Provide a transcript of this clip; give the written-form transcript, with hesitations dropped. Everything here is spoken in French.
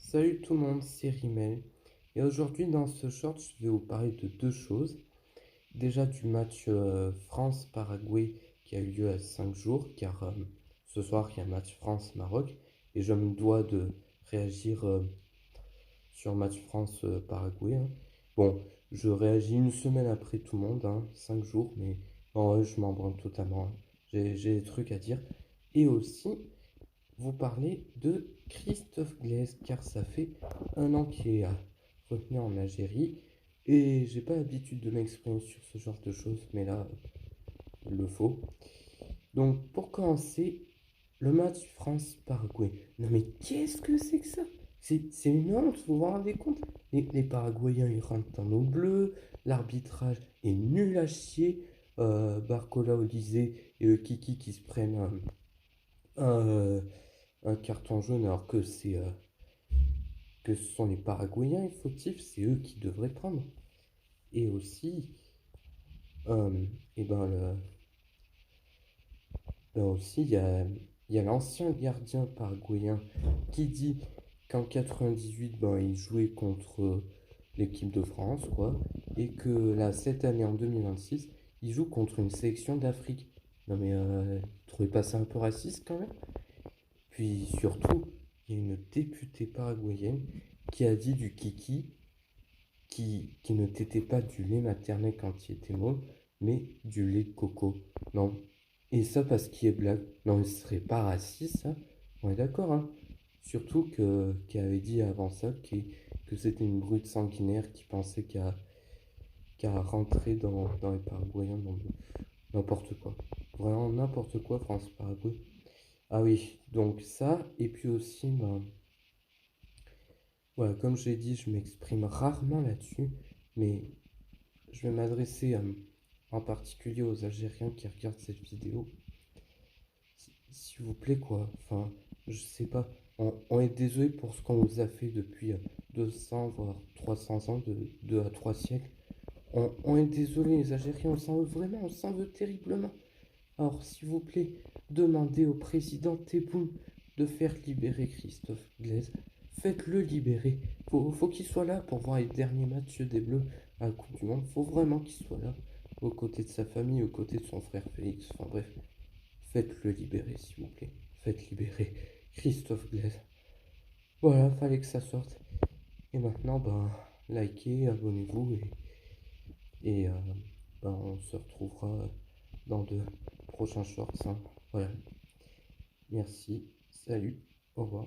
Salut tout le monde, c'est Rimel. Et aujourd'hui, dans ce short, je vais vous parler de deux choses. Déjà du match France-Paraguay qui a eu lieu à 5 jours, car ce soir, il y a un match France-Maroc. Et je me dois de réagir sur le match France-Paraguay, hein. Bon, je réagis une semaine après tout le monde, hein, 5 jours, mais en vrai, je m'en branle totalement, hein. J'ai des trucs à dire. Et aussi, vous parlez de Christophe Glaise, car ça fait un an qu'il est retenu en Algérie, et j'ai pas l'habitude de m'exprimer sur ce genre de choses, mais là, il le faut. Donc, pour commencer, le match France-Paraguay. Non mais qu'est-ce que c'est que ça? C'est une honte, vous vous rendez compte? Les Paraguayens, ils rentrent dans nos bleus, l'arbitrage est nul à chier, Barcola, Olysée et Kiki qui se prennent un, un carton jaune alors que ce sont les Paraguayens les fautifs, c'est eux qui devraient prendre. Et aussi, euh, et ben aussi il y a l'ancien gardien paraguayen qui dit qu'en 98, ben, il jouait contre l'équipe de France, quoi, et que là, cette année, en 2026, il joue contre une sélection d'Afrique. Non mais, vous trouvez pas ça un peu raciste quand même? Puis surtout, il y a une députée paraguayenne qui a dit du kiki qui ne t'était pas du lait maternel quand il était môme, mais du lait de coco. Non. Et ça parce qu'il est blague. Non, mais ce serait pas raciste, ça. On est d'accord, hein. Surtout qu'il avait dit avant ça que c'était une brute sanguinaire qui pensait qu'à rentrer dans les Paraguayens. Non, n'importe quoi. Vraiment n'importe quoi, France-Paraguay. Ah oui, donc ça, et puis aussi, ben, voilà, comme j'ai dit, je m'exprime rarement là-dessus, mais je vais m'adresser en particulier aux Algériens qui regardent cette vidéo. S'il vous plaît, quoi. Enfin, je sais pas. On est désolé pour ce qu'on vous a fait depuis 200, voire 300 ans, de 2 à 3 siècles. On est désolé, les Algériens, on s'en veut vraiment, on s'en veut terriblement. Alors, s'il vous plaît, demandez au président Tebboune de faire libérer Christophe Glaise. Faites-le libérer. Faut qu'il soit là pour voir les derniers matchs des Bleus à la Coupe du Monde. Faut vraiment qu'il soit là, aux côtés de sa famille, aux côtés de son frère Félix. Enfin bref, faites-le libérer, s'il vous plaît. Faites libérer Christophe Glaise. Voilà, fallait que ça sorte. Et maintenant, ben, likez, abonnez-vous et ben, on se retrouvera dans de prochains shorts, hein. Voilà. Merci. Salut. Au revoir.